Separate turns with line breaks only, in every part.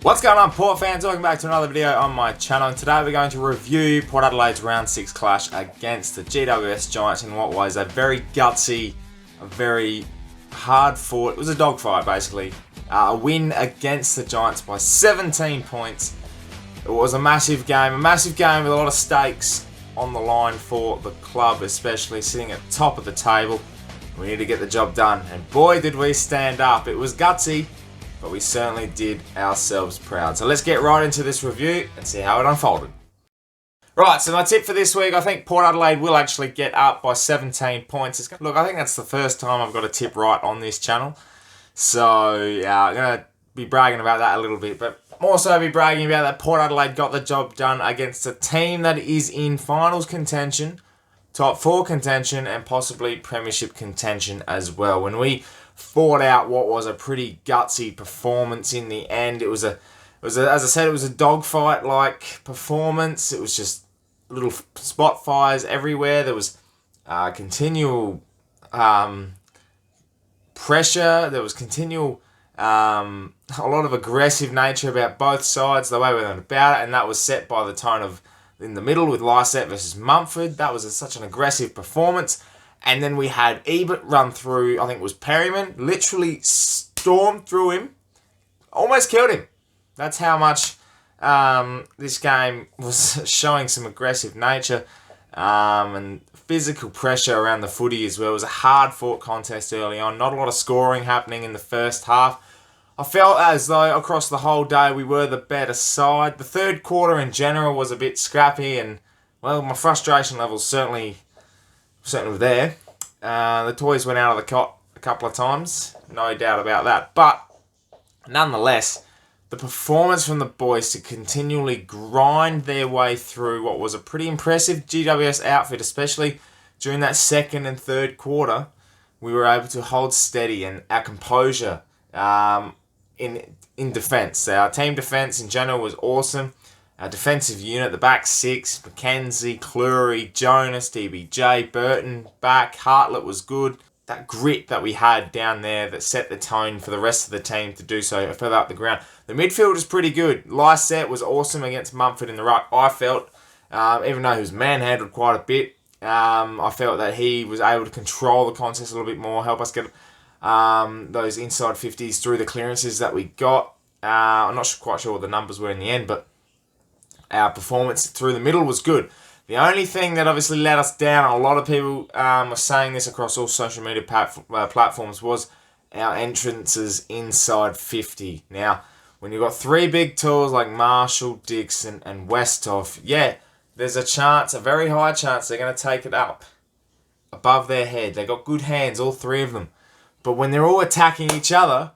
What's going on, Port fans? Welcome back to another video on my channel, and today we're going to review Port Adelaide's round 6 clash against the GWS Giants in what was a very gutsy, a very hard fought, it was a dogfight basically, a win against the Giants by 17 points. It was a massive game with a lot of stakes on the line for the club, especially sitting at the top of the table. We need to get the job done, and boy did we stand up. It was gutsy, but we certainly did ourselves proud. So let's get right into this review and see how it unfolded. Right, so my tip for this week, I think Port Adelaide will actually get up by 17 points. Look, I think that's the first time I've got a tip right on this channel. So, yeah, I'm going to be bragging about that a little bit, but more so be bragging about that Port Adelaide got the job done against a team that is in finals contention, top 4 contention, and possibly premiership contention as well. When we fought out what was a pretty gutsy performance in the end, it was a as I said, it was a dogfight like performance. It was just little spot fires everywhere. There was continual pressure. There was continual a lot of aggressive nature about both sides, the way we went about it, and that was set by the tone of in the middle with Lysette versus Mumford. That was such an aggressive performance. And then we had Ebert run through, I think it was Perryman, literally stormed through him, almost killed him. That's how much this game was showing some aggressive nature and physical pressure around the footy as well. It was a hard-fought contest early on, not a lot of scoring happening in the first half. I felt as though across the whole day we were the better side. The third quarter in general was a bit scrappy, and, well, my frustration levels certainly were there. The toys went out of the cot a couple of times, no doubt about that. But nonetheless, the performance from the boys to continually grind their way through what was a pretty impressive GWS outfit, especially during that second and third quarter, we were able to hold steady and our composure in defence. Our team defence in general was awesome. Our defensive unit, the back six, McKenzie, Cleary, Jonas, DBJ, Burton, back, Hartlett was good. That grit that we had down there that set the tone for the rest of the team to do so further up the ground. The midfield was pretty good. Lysette was awesome against Mumford in the ruck. I felt, even though he was manhandled quite a bit, I felt that he was able to control the contest a little bit more, help us get those inside 50s through the clearances that we got. I'm not quite sure what the numbers were in the end, but our performance through the middle was good. The only thing that obviously let us down, and a lot of people are saying this across all social media platforms, was our entrances inside 50. Now, when you've got 3 big tools like Marshall, Dixon, and Westhoff, yeah, there's a chance, a very high chance, they're going to take it up above their head. They've got good hands, all 3 of them. But when they're all attacking each other,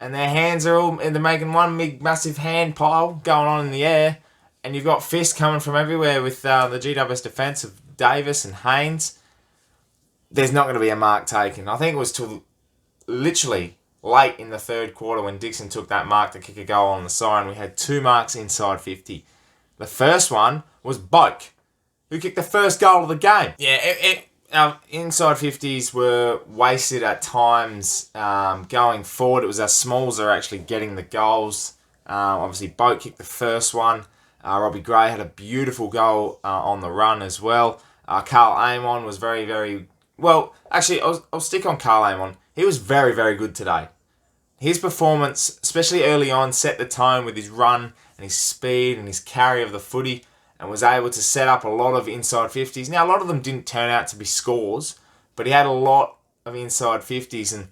and their hands are all, they're making one big massive hand pile going on in the air, and you've got fists coming from everywhere with the GWS defence of Davis and Haynes, there's not going to be a mark taken. I think it was till literally late in the third quarter when Dixon took that mark to kick a goal on the siren. We had 2 marks inside 50. The first one was Boak, who kicked the first goal of the game. Yeah, our inside 50s were wasted at times going forward. It was our smalls that are actually getting the goals. Obviously, Boak kicked the first one. Robbie Gray had a beautiful goal on the run as well. Carl Amon was very, very... Well, actually, I'll stick on Carl Amon. He was very, very good today. His performance, especially early on, set the tone with his run and his speed and his carry of the footy, and was able to set up a lot of inside 50s. Now, a lot of them didn't turn out to be scores, but he had a lot of inside 50s, and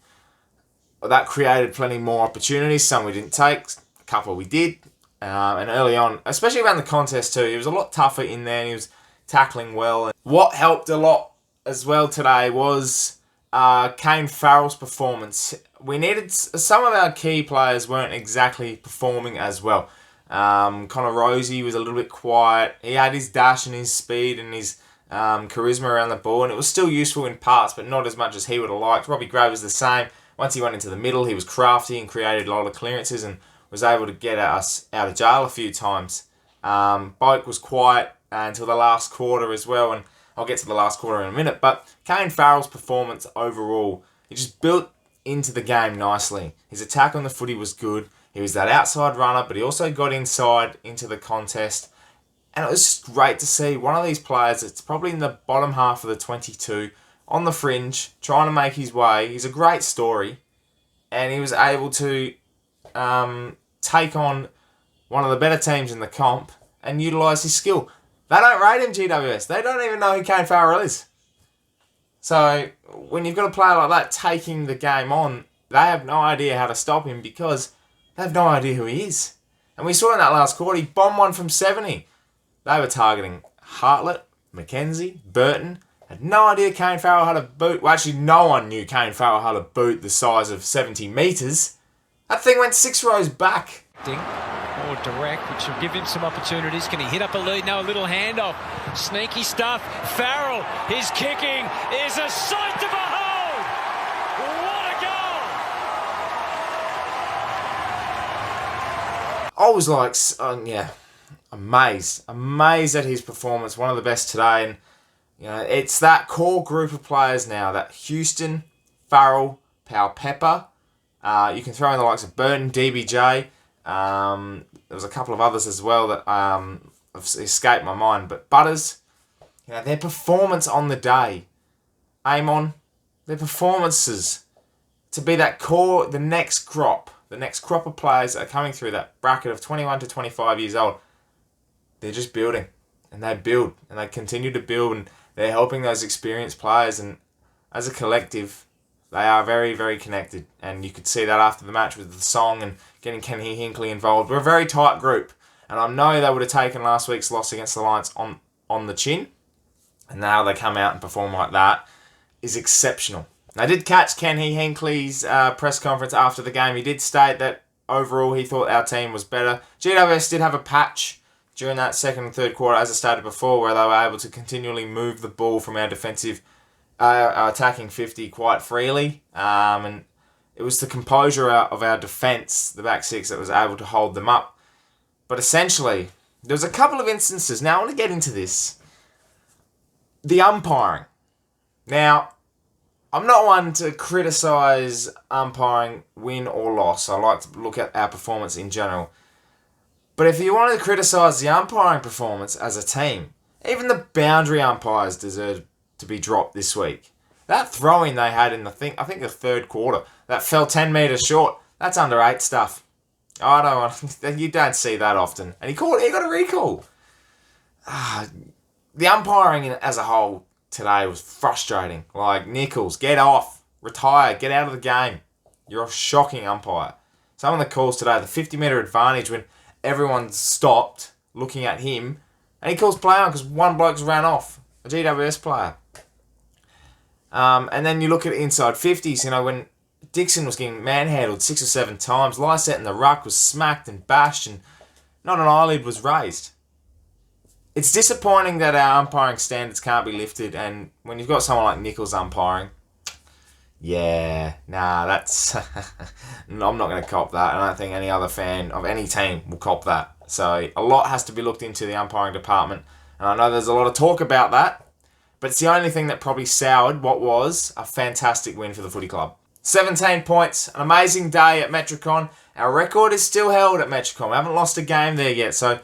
that created plenty more opportunities. Some we didn't take, a couple we did. And early on, especially around the contest too, he was a lot tougher in there and he was tackling well. And what helped a lot as well today was Kane Farrell's performance. We needed, some of our key players weren't exactly performing as well. Connor Rosie was a little bit quiet. He had his dash and his speed and his charisma around the ball, and it was still useful in parts, but not as much as he would have liked. Robbie Gray was the same. Once he went into the middle, he was crafty and created a lot of clearances and was able to get us out of jail a few times. Boak was quiet until the last quarter as well, and I'll get to the last quarter in a minute. But Kane Farrell's performance overall, he just built into the game nicely. His attack on the footy was good. He was that outside runner, but he also got inside into the contest. And it was just great to see one of these players that's probably in the bottom half of the 22, on the fringe, trying to make his way. He's a great story. And he was able to take on one of the better teams in the comp and utilise his skill. They don't rate him, GWS. They don't even know who Kane Farrell is. So when you've got a player like that taking the game on, they have no idea how to stop him because they have no idea who he is. And we saw in that last quarter, he bombed one from 70. They were targeting Hartlett, McKenzie, Burton. Had no idea Kane Farrell had a boot. Well, actually, no one knew Kane Farrell had a boot the size of 70 metres. That thing went 6 rows back.
More direct, which will give him some opportunities. Can he hit up a lead? No, a little handoff. Sneaky stuff. Farrell, his kicking is a sight to behold. What a goal!
I was like, amazed at his performance. One of the best today. And it's that core group of players now, that Houston, Farrell, Powell Pepper. You can throw in the likes of Burton, DBJ. There was a couple of others as well that have escaped my mind. But Butters, their performance on the day, Amon, their performances to be that core, the next crop of players that are coming through that bracket of 21 to 25 years old, they're just building. And they build. And they continue to build. And they're helping those experienced players. And as a collective, they are very, very connected. And you could see that after the match with the song and getting Kenny Hinkley involved. We're a very tight group. And I know they would have taken last week's loss against the Lions on the chin. And now they come out and perform like that is exceptional. I did catch Kenny Hinkley's press conference after the game. He did state that overall he thought our team was better. GWS did have a patch during that second and third quarter, as I stated before, where they were able to continually move the ball from our defensive attacking 50 quite freely. And it was the composure of our defence, the back six, that was able to hold them up. But essentially, there was a couple of instances. Now, I want to get into this. The umpiring. Now, I'm not one to criticise umpiring, win or loss. I like to look at our performance in general. But if you want to criticise the umpiring performance as a team, even the boundary umpires deserve to be dropped this week. That throw-in they had in I think the third quarter, that fell 10 metres short, that's under 8 stuff. You don't see that often. And he got a recall. The umpiring as a whole today was frustrating. Like, Nichols, get off, retire, get out of the game. You're a shocking umpire. Some of the calls today, the 50-metre advantage when everyone stopped looking at him, and he calls play on because one bloke's ran off, a GWS player. And then you look at inside 50s, when Dixon was getting manhandled 6 or 7 times, Lysette in the ruck was smacked and bashed, and not an eyelid was raised. It's disappointing that our umpiring standards can't be lifted, and when you've got someone like Nichols umpiring, that's... I'm not going to cop that. I don't think any other fan of any team will cop that. So a lot has to be looked into the umpiring department, and I know there's a lot of talk about that, but it's the only thing that probably soured what was a fantastic win for the footy club. 17 points, an amazing day at Portricon. Our record is still held at Portricon. We haven't lost a game there yet, so...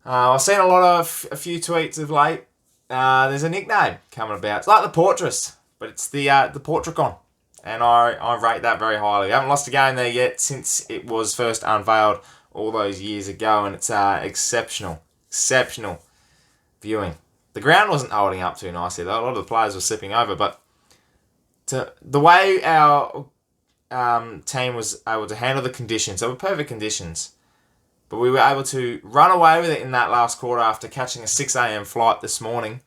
I've seen a few tweets of late. There's a nickname coming about. It's like the Portress, but it's the Portricon. And I rate that very highly. We haven't lost a game there yet since it was first unveiled all those years ago, and it's exceptional viewing. The ground wasn't holding up too nicely, though. A lot of the players were slipping over, but the way our team was able to handle the conditions, they were perfect conditions. But we were able to run away with it in that last quarter after catching a 6 a.m. flight this morning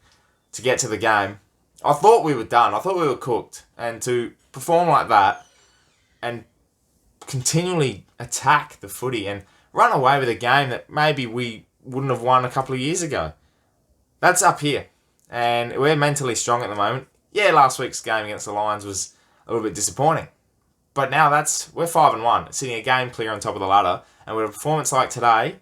to get to the game. I thought we were done. I thought we were cooked. And to perform like that and continually attack the footy and run away with a game that maybe we wouldn't have won a couple of years ago. That's up here. And we're mentally strong at the moment. Yeah, last week's game against the Lions was a little bit disappointing. But now we're 5-1, sitting a game clear on top of the ladder. And with a performance like today,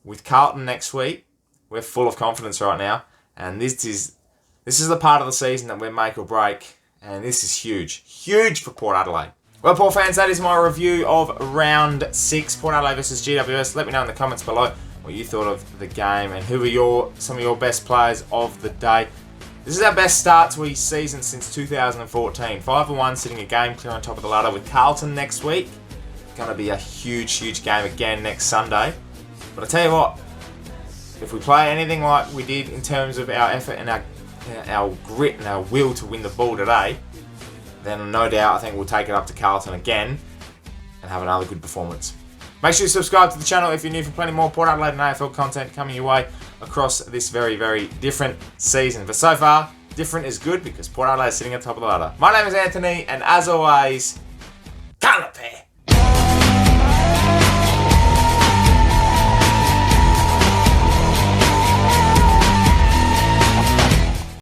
with Carlton next week, we're full of confidence right now. And this is the part of the season that we're make or break. And this is huge. Huge for Port Adelaide. Well, Paul fans, that is my review of round 6, Port Adelaide versus GWS. Let me know in the comments below what you thought of the game and who are some of your best players of the day. This is our best start to a season since 2014. 5-1, sitting a game clear on top of the ladder with Carlton next week. Going to be a huge game again next Sunday. But I tell you what, if we play anything like we did in terms of our effort and our grit and our will to win the ball today, then no doubt I think we'll take it up to Carlton again and have another good performance. Make sure you subscribe to the channel if you're new for plenty more Port Adelaide and AFL content coming your way across this very different season. But so far, different is good because Port Adelaide is sitting at the top of the ladder. My name is Anthony, and as always, ThePear.